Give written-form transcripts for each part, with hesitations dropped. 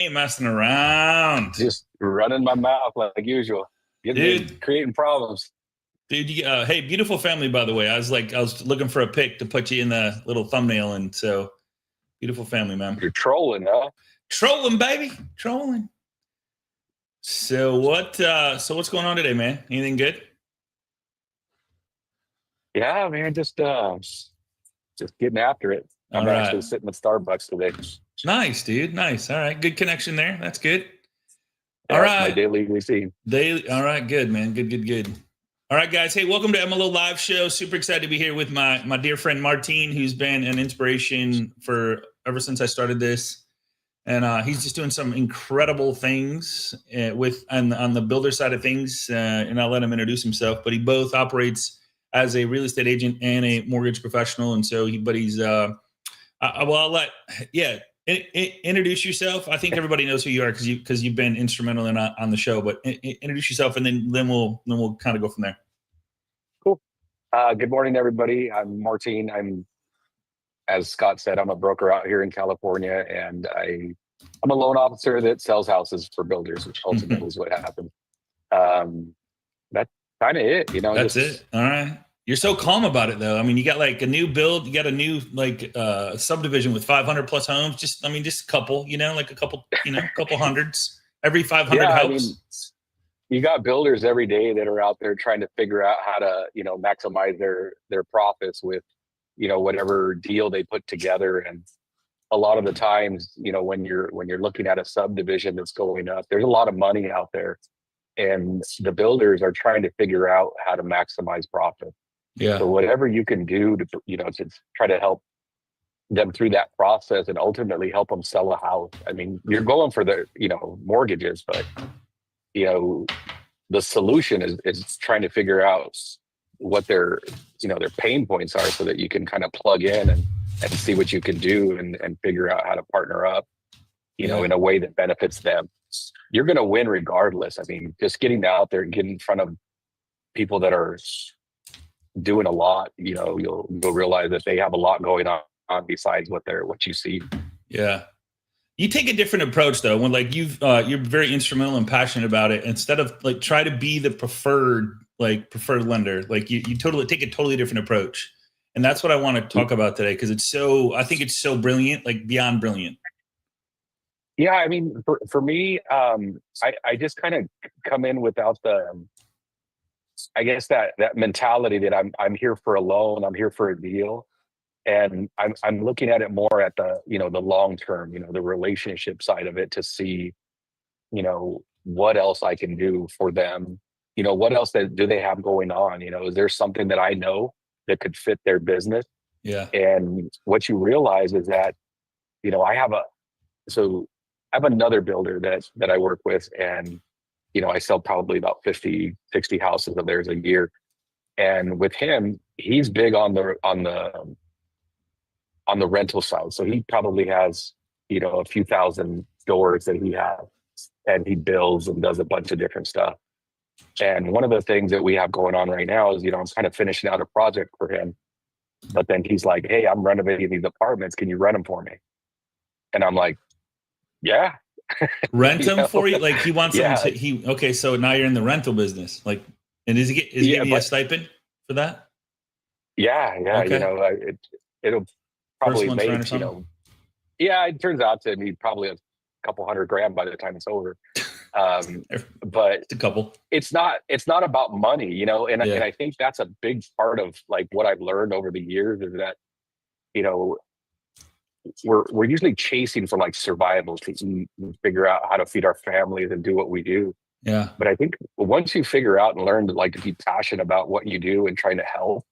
Ain't messing around. Just running my mouth like usual. Creating problems. Dude, hey, beautiful family, by the way. I was looking for a pic to put you in the little thumbnail, and so beautiful family, man. You're trolling, huh? Trolling, baby. Trolling. So what's going on today, man? Anything good? Yeah, man, just getting after it. I'm actually sitting at Starbucks today. Nice, dude. Nice. All right. Good connection there. That's good. Yeah, all right. My daily routine. All right. Good, man. Good. All right, guys. Hey, welcome to MLO Live Show. Super excited to be here with my dear friend Martin, who's been an inspiration for ever since I started this. And he's just doing some incredible things on the builder side of things. And I'll let him introduce himself. But he both operates as a real estate agent and a mortgage professional. And so introduce yourself. I think everybody knows who you are because you've been instrumental on the show. But introduce yourself, and then we'll kind of go from there. Cool. Good morning, everybody. I'm Martin. As Scott said, I'm a broker out here in California, and I'm a loan officer that sells houses for builders, which ultimately is what happened. That's kind of it, That's it. All right. You're so calm about it, though. I mean, you got like a new build, you got a new subdivision with 500 plus homes. Just a couple, like a couple hundreds. Every 500 helps. I mean, you got builders every day that are out there trying to figure out how to, maximize their profits with, whatever deal they put together. And a lot of the times, when you're looking at a subdivision that's going up, there's a lot of money out there, and the builders are trying to figure out how to maximize profit. Yeah. So whatever you can do to try to help them through that process and ultimately help them sell a house. I mean, you're going for the, mortgages, but, the solution is trying to figure out what their pain points are so that you can kind of plug in and see what you can do and figure out how to partner up, in a way that benefits them. You're going to win regardless. I mean, just getting out there and getting in front of people that are doing a lot, you'll realize that they have a lot going on besides what you see. Yeah. You take a different approach though, when you're very instrumental and passionate about it. Instead of try to be the preferred lender, you totally take a totally different approach. And that's what I want to talk about today, because I think it's so brilliant, beyond brilliant. Yeah, I mean, for me, I just kind of come in without I guess that mentality that I'm here for a loan, I'm here for a deal, and I'm looking at it more at the the long term, the relationship side of it, to see what else I can do for them, what else do they have going on, is there something that I know that could fit their business? Yeah. And what you realize is that I have another builder that I work with, and I sell probably about 50, 60 houses of theirs a year. And with him, he's big on the rental side. So he probably has, a few thousand doors that he has, and he builds and does a bunch of different stuff. And one of the things that we have going on right now is, I'm kind of finishing out a project for him, but then he's like, "Hey, I'm renovating these apartments. Can you rent them for me?" And I'm like, "Yeah." Rent them for you? He wants them to, okay. So now you're in the rental business. And is he giving you a stipend for that? Yeah. Okay. It'll probably make, it turns out to be probably a couple $100,000 by the time it's over. But it's a couple. It's not about money, and I think that's a big part of what I've learned over the years is that, we're usually chasing for survival to eat and figure out how to feed our families and do what we do. Yeah. But I think once you figure out and learn to be passionate about what you do and trying to help,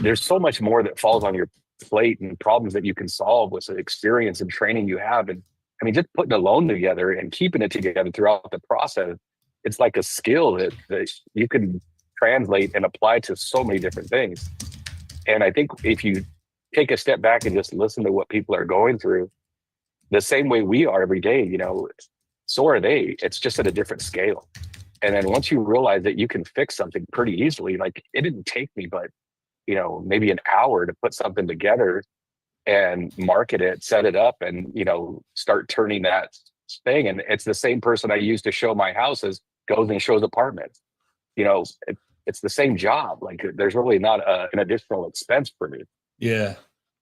there's so much more that falls on your plate and problems that you can solve with the experience and training you have. And I mean, just putting a loan together and keeping it together throughout the process, it's like a skill that you can translate and apply to so many different things. And I think if you take a step back and just listen to what people are going through, the same way we are every day, so are they. It's just at a different scale. And then once you realize that you can fix something pretty easily, it didn't take me but maybe an hour to put something together and market it, set it up, and start turning that thing. And it's the same person I used to show my houses goes and shows apartments. It's the same job. Like there's really not an additional expense for me. Yeah.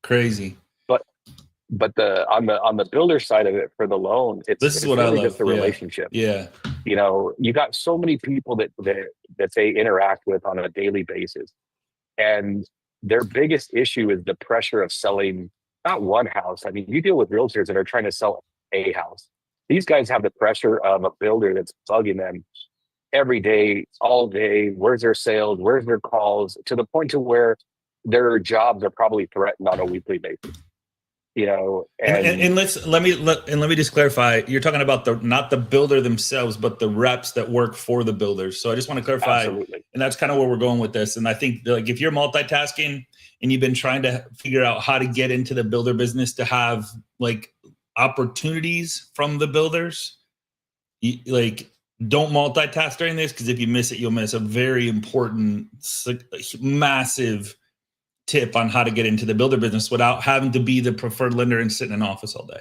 Crazy. But on the builder side of it for the loan, This is what really I love. just the relationship. Yeah. You got so many people that they interact with on a daily basis. And their biggest issue is the pressure of selling not one house. I mean, you deal with realtors that are trying to sell a house. These guys have the pressure of a builder that's bugging them every day, all day. Where's their sales? Where's their calls? To the point to where their jobs are probably threatened on a weekly basis. And let me just clarify. You're talking about not the builder themselves, but the reps that work for the builders. So I just want to clarify. Absolutely. And that's kind of where we're going with this. And I think like if you're multitasking and you've been trying to figure out how to get into the builder business to have like opportunities from the builders, don't multitask during this, because if you miss it, you'll miss a very important, massive tip on how to get into the builder business without having to be the preferred lender and sit in an office all day.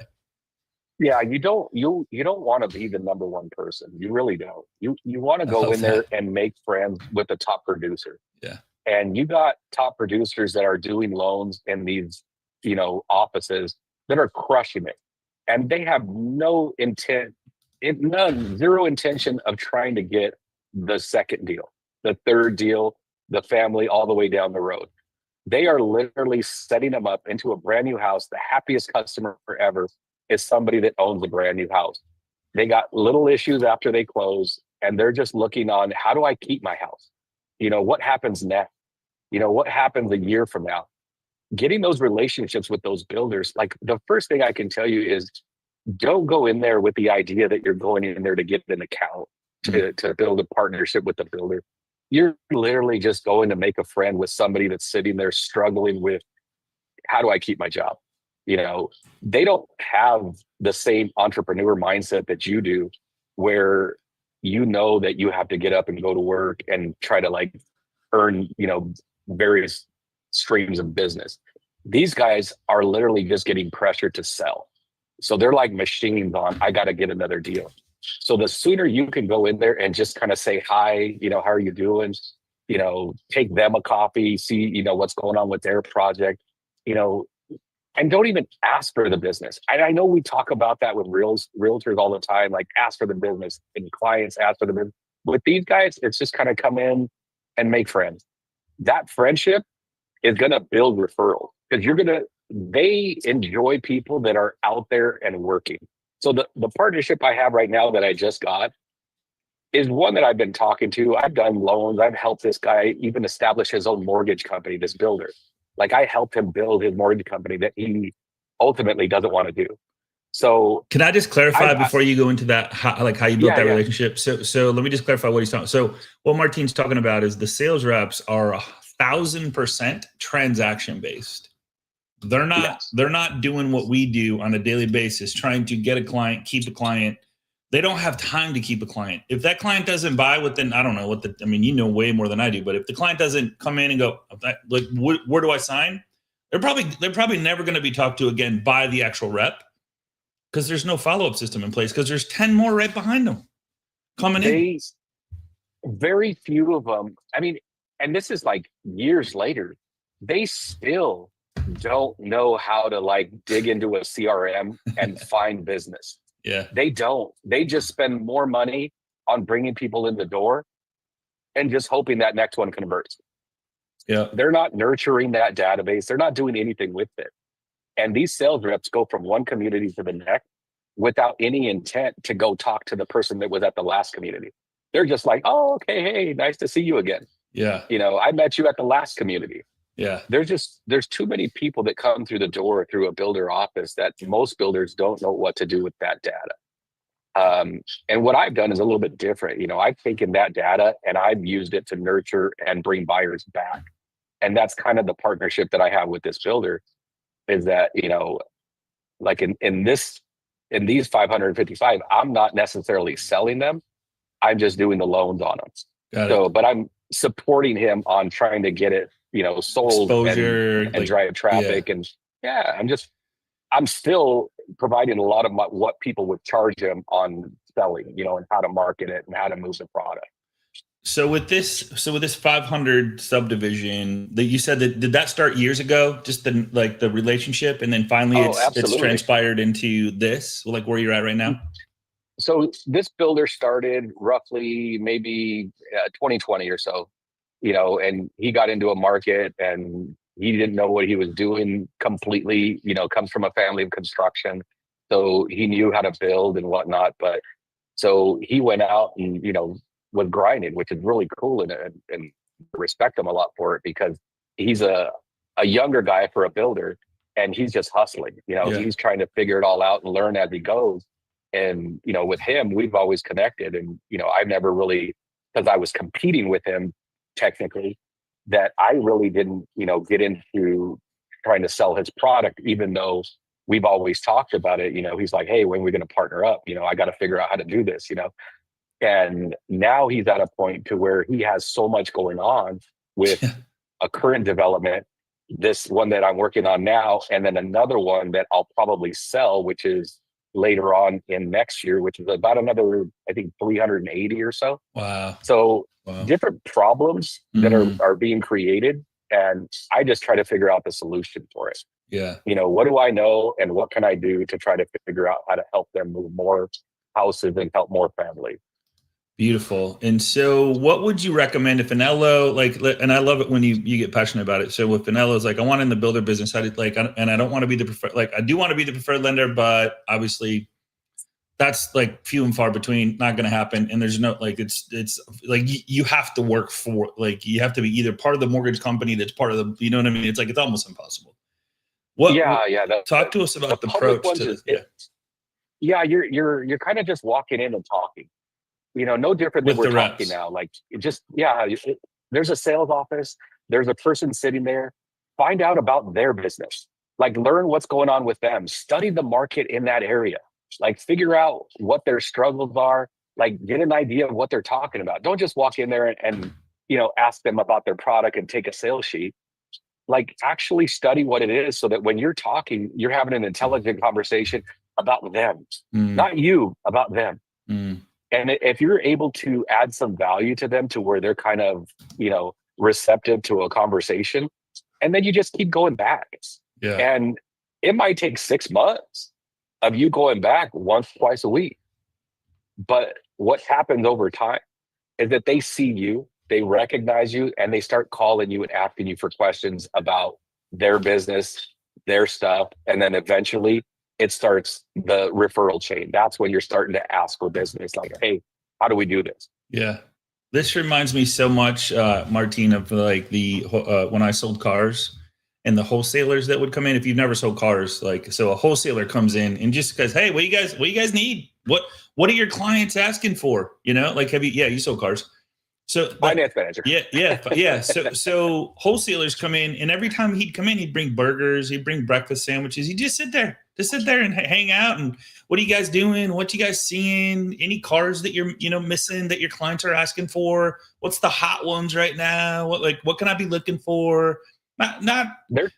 Yeah, you don't want to be the number one person. You really don't. You want to go in there and make friends with the top producer. Yeah. And you got top producers that are doing loans in these, offices that are crushing it. And they have zero intention of trying to get the second deal, the third deal, the family all the way down the road. They are literally setting them up into a brand new house. The happiest customer ever is somebody that owns a brand new house. They got little issues after they close, and they're just looking on, how do I keep my house? What happens next? What happens a year from now? Getting those relationships with those builders, like the first thing I can tell you is don't go in there with the idea that you're going in there to get an account, to build a partnership with the builder. You're literally just going to make a friend with somebody that's sitting there struggling with, how do I keep my job? They don't have the same entrepreneur mindset that you do, where that you have to get up and go to work and try to like earn, various streams of business. These guys are literally just getting pressure to sell. So they're like machines on, I got to get another deal. So the sooner you can go in there and just kind of say, hi, how are you doing? Take them a coffee, see, what's going on with their project, and don't even ask for the business. I know we talk about that with realtors all the time, like ask for the business, and clients ask for the business. With these guys, it's just kind of come in and make friends. That friendship is going to build referrals, because they enjoy people that are out there and working. So the partnership I have right now that I just got is one that I've been talking to. I've done loans. I've helped this guy even establish his own mortgage company, this builder. Like I helped him build his mortgage company that he ultimately doesn't want to do. So can I just clarify before you go into that, how you built that relationship? So let me just clarify what he's talking. So what Martin's talking about is the sales reps are 1,000% transaction based. They're not doing what we do on a daily basis, trying to get a client, keep a client. They don't have time to keep a client. If that client doesn't buy within, I don't know way more than I do, but if the client doesn't come in and go, like, where do I sign? They're probably never going to be talked to again by the actual rep, because there's no follow-up system in place, because there's 10 more right behind them coming in. Very few of them. I mean, and this is like years later, they still don't know how to like dig into a CRM and find business. Yeah. They don't. They just spend more money on bringing people in the door and just hoping that next one converts. Yeah. They're not nurturing that database. They're not doing anything with it. And these sales reps go from one community to the next without any intent to go talk to the person that was at the last community. They're just like, oh, okay, hey, nice to see you again. Yeah. I met you at the last community. Yeah. There's too many people that come through the door through a builder office that most builders don't know what to do with that data. And what I've done is a little bit different. I've taken that data and I've used it to nurture and bring buyers back. And that's kind of the partnership that I have with this builder, is that, like in these 555, I'm not necessarily selling them. I'm just doing the loans on them. But I'm supporting him on trying to get it, sold, exposure, and drive traffic. And I'm still providing a lot of what people would charge him on selling, and how to market it and how to move the product. So with this 500 subdivision that you said, that did that start years ago? Just the relationship, and then finally it's transpired into this, like where you're at right now. So this builder started roughly maybe 2020 or so, and he got into a market and he didn't know what he was doing completely. Comes from a family of construction, so he knew how to build and whatnot. But so he went out and was grinding, which is really cool, and respect him a lot for it, because he's a younger guy for a builder, and he's just hustling. He's trying to figure it all out and learn as he goes. And with him, we've always connected, and I've never really, because I was competing with him technically, that I really didn't get into trying to sell his product, even though we've always talked about it. He's like, hey, when are we going to partner up? I got to figure out how to do this. And now he's at a point to where he has so much going on with a current development, this one that I'm working on now, and then another one that I'll probably sell, which is later on in next year, which is about another, I think, 380 or so. Wow. So different problems that are being created, and I just try to figure out the solution for it. Yeah. What do I know, and what can I do to try to figure out how to help them move more houses and help more families? Beautiful. And so what would you recommend if an LO, and I love it when you get passionate about it. So if an LO is like, I want in the builder business, and I don't want to be the preferred, I do want to be the preferred lender, but obviously that's few and far between, not going to happen. And there's no, it's like, you have to work for, you have to be either part of the mortgage company that's part of the, you know what I mean? It's it's almost impossible. Talk to us about the approach to this. You're kind of just walking in and talking. No different than we're talking now. There's a sales office. There's a person sitting there. Find out about their business. Learn what's going on with them. Study the market in that area. Figure out what their struggles are. Get an idea of what they're talking about. Don't just walk in there and ask them about their product and take a sales sheet. Actually study what it is, so that when you're talking, you're having an intelligent conversation about them, not you, about them. And if you're able to add some value to them to where they're kind of, receptive to a conversation, and then you just keep going back. Yeah. And it might take 6 months of you going back once, twice a week. But what happens over time is that they see you, they recognize you, and they start calling you and asking you for questions about their business, their stuff. And then eventually it starts the referral chain. That's when you're starting to ask for business. Hey, how do we do this? Yeah. This reminds me so much, Martin, of when I sold cars and the wholesalers that would come in. If you've never sold cars, so a wholesaler comes in and just goes, hey, what do you guys need? What are your clients asking for? You sold cars. So finance manager. Yeah. So wholesalers come in, and every time he'd come in, he'd bring burgers, he'd bring breakfast sandwiches. He'd just sit there and hang out. And what are you guys doing? What you guys seeing? Any cars that you're missing that your clients are asking for? What's the hot ones right now? What can I be looking for? They're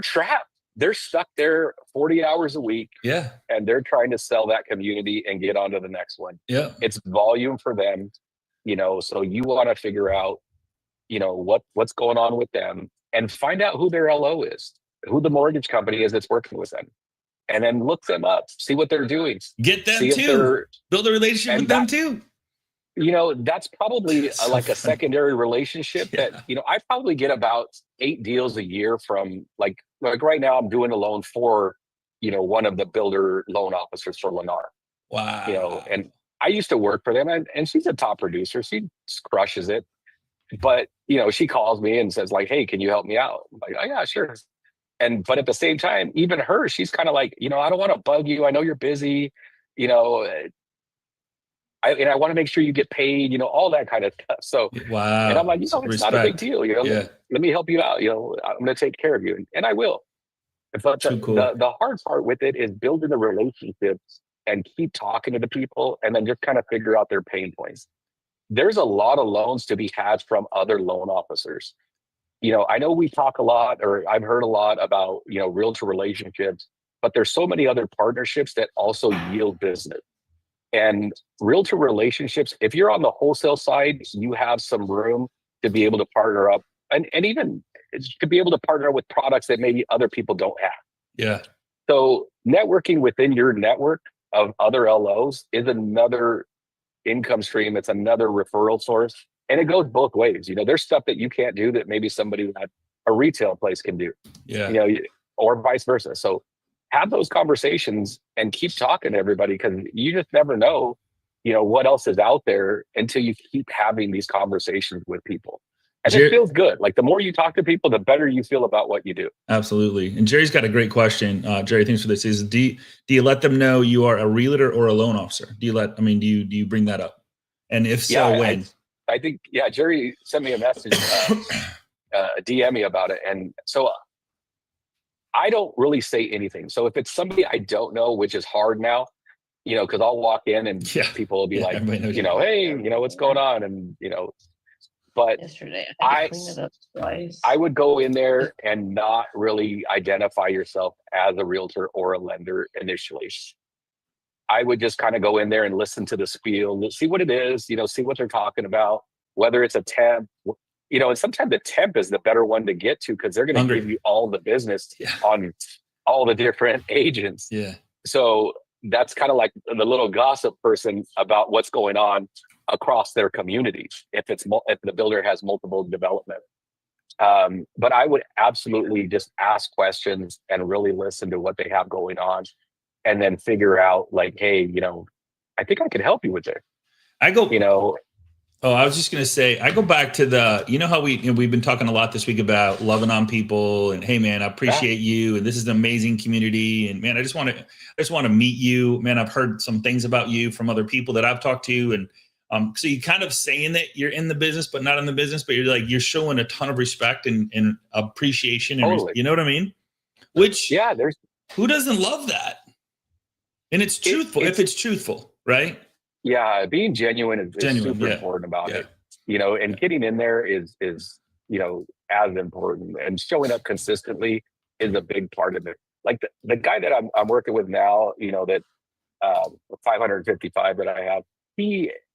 trapped. They're stuck there 40 hours a week. Yeah. And they're trying to sell that community and get on to the next one. Yeah. It's volume for them. So you want to figure out, what's going on with them, and find out who their LO is, who the mortgage company is that's working with them, and then look them up, see what they're doing. Get them too. Build a relationship with them too. That's probably a secondary relationship that, I probably get about 8 deals a year from like right now I'm doing a loan for, one of the builder loan officers for Lennar. Wow. And I used to work for them, and she's a top producer. She crushes it. But, she calls me and says hey, can you help me out? I'm like, oh yeah, sure. But at the same time, even her, she's kind of like, I don't want to bug you. I know you're busy, I want to make sure you get paid, all that kind of stuff. So, wow. And I'm like, it's not a big deal. Let me help you out. I'm going to take care of you. And I will. But the hard part with it is building the relationships and keep talking to the people, and then just kind of figure out their pain points. There's a lot of loans to be had from other loan officers. I know we talk a lot, or I've heard a lot about, realtor relationships. but there's so many other partnerships that also yield business. And realtor relationships, if you're on the wholesale side, you have some room to be able to partner up and even to be able to partner with products that maybe other people don't have. Yeah. So networking within your network of other LOs is another income stream. It's another referral source. And it goes both ways. You know, there's stuff that you can't do that maybe somebody at a retail place can do, Yeah. you know, or vice versa. So have those conversations and keep talking to everybody, because you just never know, you know, what else is out there until you keep having these conversations with people. And it feels good. Like the more you talk to people, the better you feel about what you do. Absolutely. And Jerry's got a great question. Jerry, thanks for this. Is do you let them know you are a realtor or a loan officer? Do you bring that up? And if so, when? I think, Jerry sent me a message, DM me about it. And so I don't really say anything. So if it's somebody I don't know, which is hard now, you know, because I'll walk in and people will be like, you know, hey, you know, what's going on? And, you know, but yesterday I cleaned it up twice. I would go in there and not really identify yourself as a realtor or a lender initially. I would just kind of go in there and listen to the spiel, see what it is, you know, see what they're talking about, whether it's a temp, you know, and sometimes the temp is the better one to get to, because they're going to give you all the business on all the different agents. Yeah. So that's kind of like the little gossip person about what's going on across their communities, if the builder has multiple development. But I would absolutely just ask questions and really listen to what they have going on, and then figure out like, hey, you know, I think I could help you with it. I was just going to say, I go back to you know how we've been talking a lot this week about loving on people and, hey man, I appreciate you. And this is an amazing community. And man, I just want to meet you, man. I've heard some things about you from other people that I've talked to. And so you kind of saying that you're in the business, but not in the business, but you're showing a ton of respect and appreciation. And you know what I mean? Which, who doesn't love that? And it's truthful. If it's truthful, right? Yeah, being genuine is super important about it. You know, and getting in there is you know, as important, and showing up consistently is a big part of it. Like the guy that I'm working with now, you know, that 555 that I have,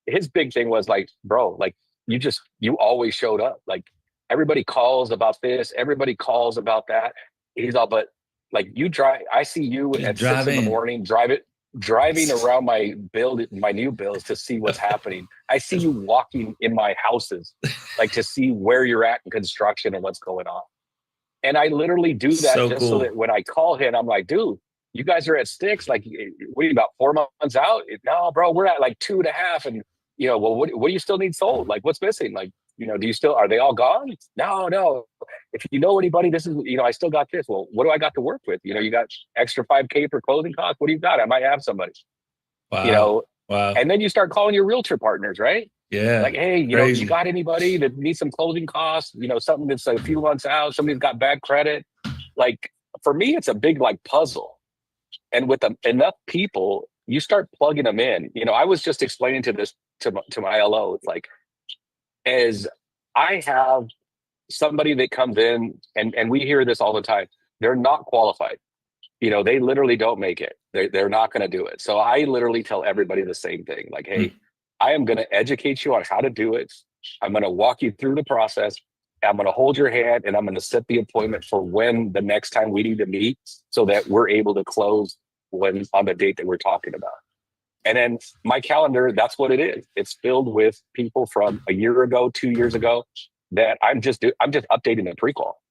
his big thing was like, bro, like you always showed up. Like everybody calls about this, everybody calls about that. He's all, but like you drive, I see you at 6 in the morning, driving around my new builds to see what's happening. I see you walking in my houses, like to see where you're at in construction and what's going on. And I literally do that so that when I call him, I'm like, dude, you guys are at 6, like, what are you, about 4 months out? No, bro, we're at like 2.5. And, you know, well, what do you still need sold? Like, what's missing? Like, you know, are they all gone? No. If you know anybody, this is, you know, I still got this. Well, what do I got to work with? You know, you got extra $5,000 for closing costs. What do you got? I might have somebody. Wow. You know, and then you start calling your realtor partners, right? Yeah. Like, hey, you know, you got anybody that needs some closing costs? You know, something that's a few months out. Somebody's got bad credit. Like, for me, it's a big like puzzle. And with enough people, you start plugging them in. You know, I was just explaining to my LO, it's like, as I have somebody that comes in, and we hear this all the time, they're not qualified. You know, they literally don't make it. They're not going to do it. So I literally tell everybody the same thing. Like, hey, I am going to educate you on how to do it. I'm going to walk you through the process. I'm going to hold your hand, and I'm going to set the appointment for when the next time we need to meet, so that we're able to close on the date that we're talking about. And then my calendar, that's what it is. It's filled with people from a year ago, 2 years ago, that I'm just updating the pre-call.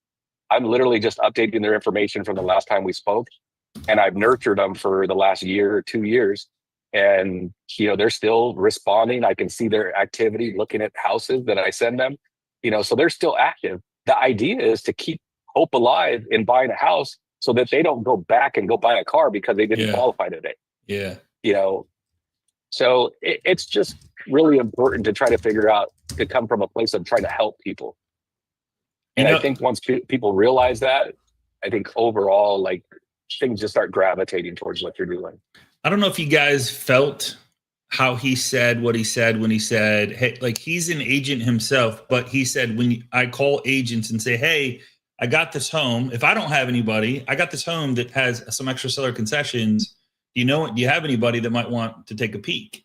I'm literally just updating their information from the last time we spoke. And I've nurtured them for the last year or 2 years. And, you know, they're still responding. I can see their activity looking at houses that I send them, you know, so they're still active. The idea is to keep hope alive in buying a house, so that they don't go back and go buy a car because they didn't qualify today. Yeah. You know, so it's just really important to try to figure out, to come from a place of trying to help people. And I think once people realize that, I think overall, like, things just start gravitating towards what you're doing. I don't know if you guys felt how he said what he said when he said, hey, like, he's an agent himself, but he said, when I call agents and say, hey, I got this home. If I don't have anybody, I got this home that has some extra seller concessions. Do you have anybody that might want to take a peek?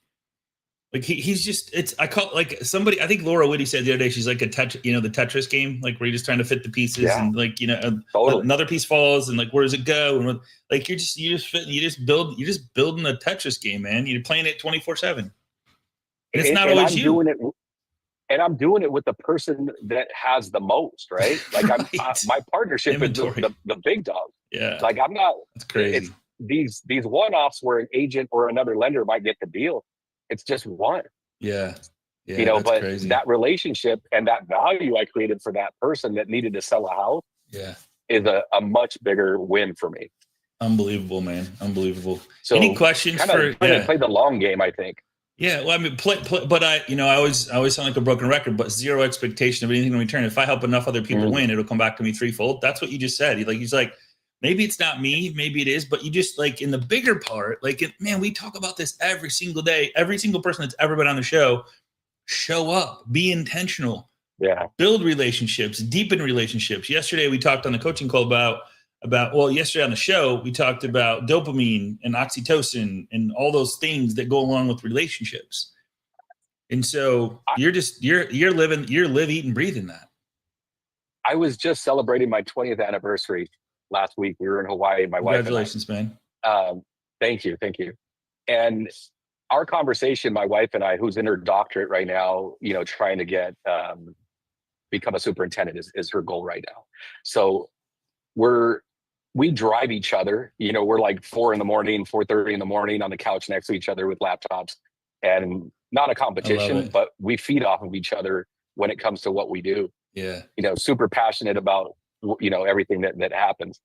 Like he's just, I call like somebody, I think Laura Whitty said the other day, she's like the Tetris game, like where you're just trying to fit the pieces and like, totally. Another piece falls and like, where does it go? And like, you're just building a Tetris game, man. You're playing it 24/7. And it's not always you. I'm doing it with the person that has the most, right? Like my partnership is the big dog. Yeah. Like I'm not, it's crazy. It's these one-offs where an agent or another lender might get the deal. It's just one. Yeah. But crazy. That relationship and that value I created for that person that needed to sell a house is a much bigger win for me. Unbelievable, man. Unbelievable. So any questions for play the long game, I think. Yeah, well, I mean, but I always sound like a broken record, but zero expectation of anything in return. If I help enough other people win, it'll come back to me threefold. That's what you just said. He's like, maybe it's not me, maybe it is, but you just like in the bigger part, like, man, we talk about this every single day. Every single person that's ever been on the show up, be intentional, build relationships, deepen relationships. Yesterday we talked on the coaching call yesterday on the show, we talked about dopamine and oxytocin and all those things that go along with relationships. And so you're live, eat, and breathing that. I was just celebrating my 20th anniversary last week. We were in Hawaii, my wife. Congratulations, man. Thank you. And our conversation, my wife and I, who's in her doctorate right now, trying to get, become a superintendent is her goal right now. So we drive each other, we're like 4 a.m, 4:30 in the morning on the couch next to each other with laptops, and not a competition, but we feed off of each other when it comes to what we do. Yeah. Super passionate about, everything that happens.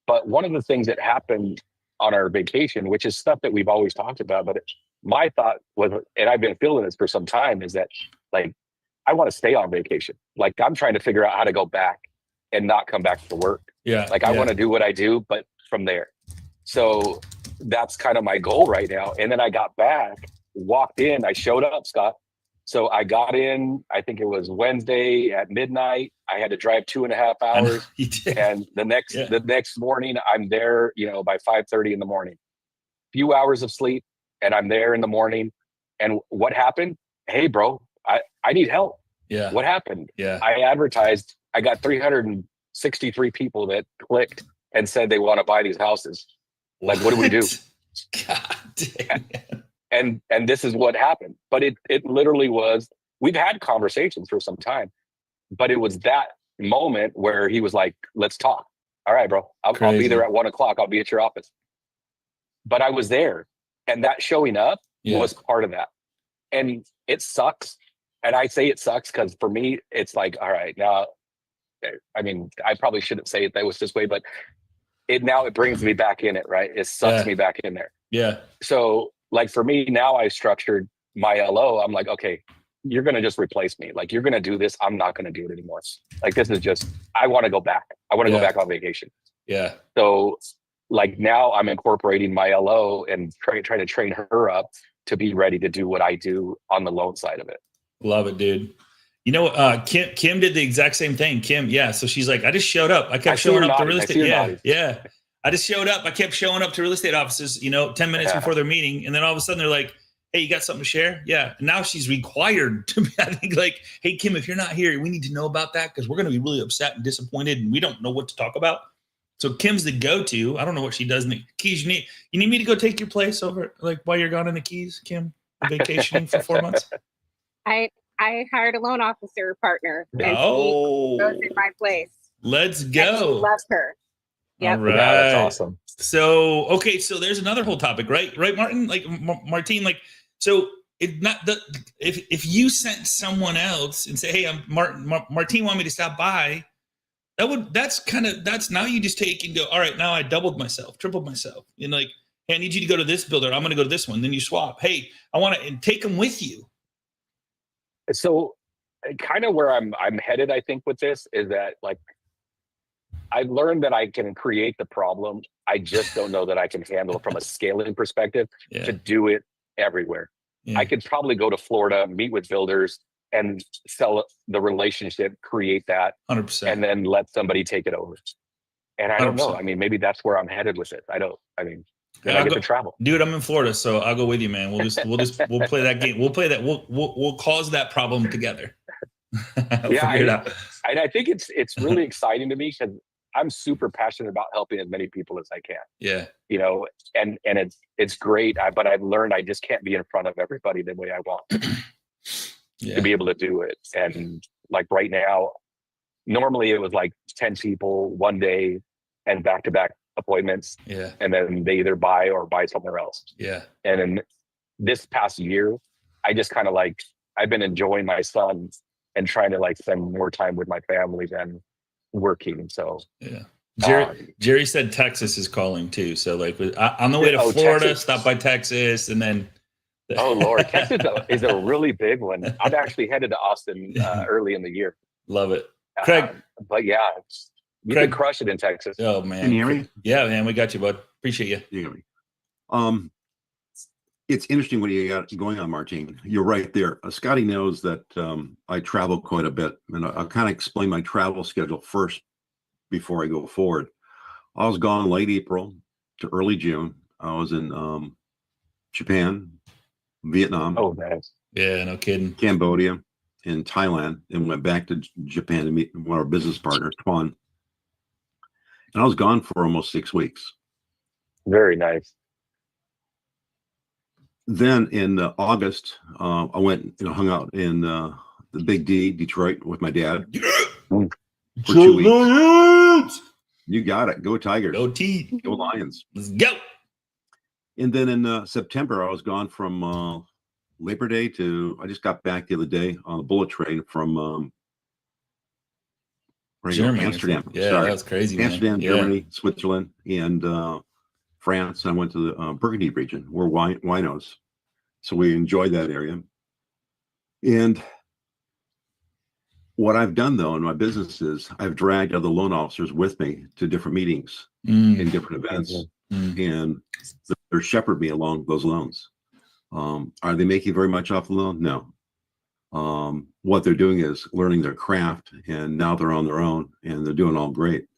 But one of the things that happened on our vacation, which is stuff that we've always talked about, but my thought was, and I've been feeling this for some time, is that like, I want to stay on vacation. Like I'm trying to figure out how to go back and not come back to work. Yeah. Like I want to do what I do, but from there. So that's kind of my goal right now. And then I got back, walked in, I showed up, Scott. So I got in, I think it was Wednesday at midnight. I had to drive 2.5 hours. And the next morning I'm there, by 5:30 in the morning. Few hours of sleep and I'm there in the morning. And what happened? Hey bro, I need help. Yeah. What happened? Yeah. I advertised, I got 363 people that clicked and said they want to buy these houses. Like, what do we do? God dang. And this is what happened. But it literally was, we've had conversations for some time, but it was that moment where he was like, let's talk. All right, bro, I'll be there at 1:00. I'll be at your office. But I was there, and that showing up was part of that. And it sucks. And I say it sucks because for me, it's like, all right, now, I mean, I probably shouldn't say it that was this way, but it brings me back in it, right? It sucks me back in there. Yeah. So like for me now, I structured my LO. I'm like, okay, you're going to just replace me. Like you're going to do this. I'm not going to do it anymore. Like this is just, I want to go back. I want to go back on vacation. Yeah. So like now I'm incorporating my LO and trying to train her up to be ready to do what I do on the loan side of it. Love it, dude. Kim did the exact same thing. Kim, so she's like, I just showed up. I kept showing up to real estate. Yeah. I just showed up. I kept showing up to real estate offices, 10 minutes before their meeting. And then all of a sudden they're like, hey, you got something to share? Yeah. And now she's required to be, I think like, hey, Kim, if you're not here, we need to know about that because we're going to be really upset and disappointed and we don't know what to talk about. So Kim's the go-to. I don't know what she does in the Keys. You need me to go take your place over like while you're gone in the Keys, Kim, vacationing for 4 months? I hired a loan officer partner. Oh, goes in my place. Let's go. Loves her. Yep. All right. Yeah, that's awesome. So, okay. So there's another whole topic, right? Right, Martin? Like Martine, like, so it not the, if you sent someone else and say, hey, I'm Martine want me to stop by, that's now you just take and go, all right, now I doubled myself, tripled myself. And like, hey, I need you to go to this builder. I'm going to go to this one. Then you swap. Hey, I want to take them with you. So kind of where I'm headed, I think, with this is that like I've learned that I can create the problem. I just don't know that I can handle it from a scaling perspective to do it everywhere. Yeah. I could probably go to Florida, meet with builders and sell the relationship, create that, 100%. and then let somebody take it over. And I don't know. 100%. I mean, maybe that's where I'm headed with it. Then I get to travel. Dude, I'm in Florida, so I'll go with you, man. We'll play that game. We'll play that. We'll cause that problem together. Yeah, and I think it's really exciting to me because I'm super passionate about helping as many people as I can. Yeah. You know, and it's great. But I've learned I just can't be in front of everybody the way I want to be able to do it. And like right now, normally it was like 10 people one day and back-to-back appointments. Yeah. And then they either buy or buy somewhere else. Yeah. And in this past year, I just kind of like, I've been enjoying my son and trying to like spend more time with my family than working. So yeah. Jerry said Texas is calling too. So like on the way to Florida, Texas. Stop by Texas and then. Oh Lord, Texas is a really big one. I'm actually headed to Austin early in the year. Love it. Craig. But yeah, you can crush it in Texas. Oh man. Can you hear me? Yeah, man. We got you, bud. Appreciate you. You hear me? It's interesting what you got going on, Martin. You're right there. Scotty knows that I travel quite a bit, and I'll kind of explain my travel schedule first before I go forward. I was gone late April to early June. I was in Japan, Vietnam. Oh, nice. Yeah, no kidding. Cambodia and Thailand, and went back to Japan to meet one of our business partners, Tuan. And I was gone for almost 6 weeks. Very nice. Then in August, I went and hung out in the Big D, Detroit, with my dad for 2 weeks. You got it. Go Tigers. Go T. Go Lions. Let's go. And then in September, I was gone from Labor Day to, I just got back the other day on a bullet train from Germany. Amsterdam. Yeah, that was crazy, Amsterdam, man. Germany, Switzerland, and France. I went to the Burgundy region, where winos. So we enjoyed that area. And what I've done, though, in my business is I've dragged other loan officers with me to different meetings and different events, and they're shepherding me along those loans. Are they making very much off the loan? No. What they're doing is learning their craft, and now they're on their own, and they're doing all great.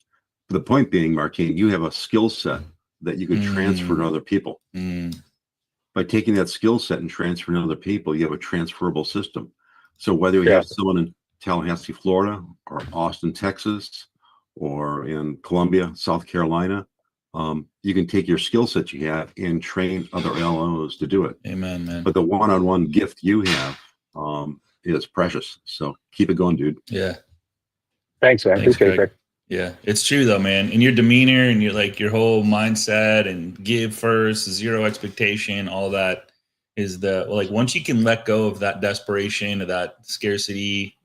The point being, Martin, you have a skill set that you can transfer to other people. By taking that skill set and transferring to other people, you have a transferable system. So whether you have someone in Tallahassee, Florida, or Austin, Texas, or in Columbia, South Carolina, you can take your skill set you have and train other LOs to do it. Amen, man. But the one-on-one gift you have is precious. So keep it going, dude. Yeah. Thanks, man. Appreciate it. Yeah, it's true though, man. And your demeanor and your whole mindset and give first, zero expectation, all that is once you can let go of that desperation, of that scarcity,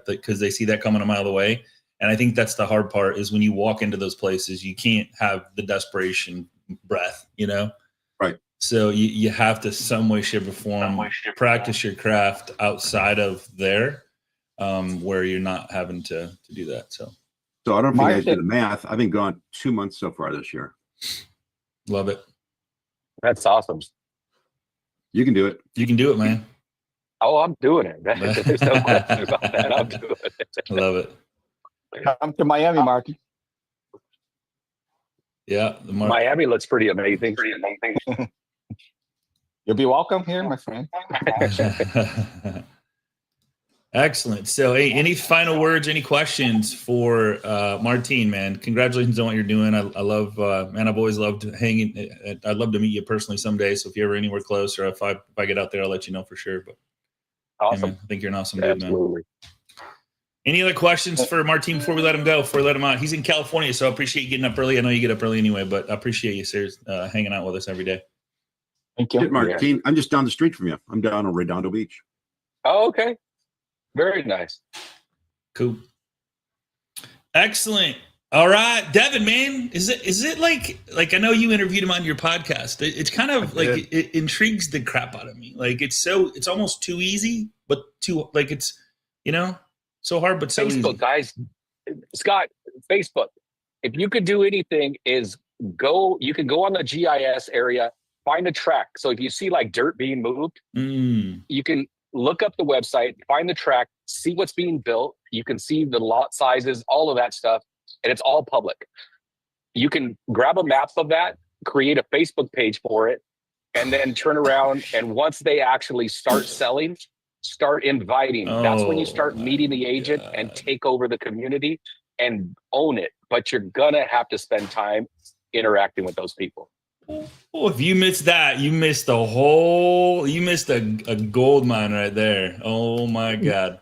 because they see that coming a mile away. And I think that's the hard part is when you walk into those places, you can't have the desperation breath, Right. So you have to some way, shape, or form practice your craft outside of there, where you're not having to do that. So I don't think I did the math. I've been gone 2 months so far this year. Love it. That's awesome. You can do it. You can do it, man. Oh, I'm doing it. There's no question about that. I'm doing it. I love it. Come to Miami, Martin. Yeah. Miami looks pretty amazing. You'll be welcome here, my friend. Excellent. So, hey, any final words, any questions for Martin, man? Congratulations on what you're doing. I love, man, I've always loved hanging. I'd love to meet you personally someday. So if you're ever anywhere close or if I get out there, I'll let you know for sure. But awesome. Hey, man, I think you're an awesome dude, man. Absolutely. Any other questions for Martin before we let him go, before we let him out? He's in California, so I appreciate you getting up early. I know you get up early anyway, but I appreciate you, sir, hanging out with us every day. Thank you. Martin, I'm just down the street from you. I'm down on Redondo Beach. Oh, okay. Very nice. Cool. Excellent. All right, Devin, man, is it like I know you interviewed him on your podcast. It's kind of like it intrigues the crap out of me. Like it's almost too easy, but it's so hard, but so Facebook, easy. guys. Scott, Facebook. If you could do anything, you can go on the GIS area, find a track. So if you see like dirt being moved, you can look up the website, find the track, see what's being built. You can see the lot sizes, all of that stuff, and it's all public. You can grab a map of that, create a Facebook page for it, and then turn around. And once they actually start selling, start inviting. That's when you start meeting the agent and take over the community and own it. But you're going to have to spend time interacting with those people. Oh, if you missed that, you missed a gold mine right there. Oh my God.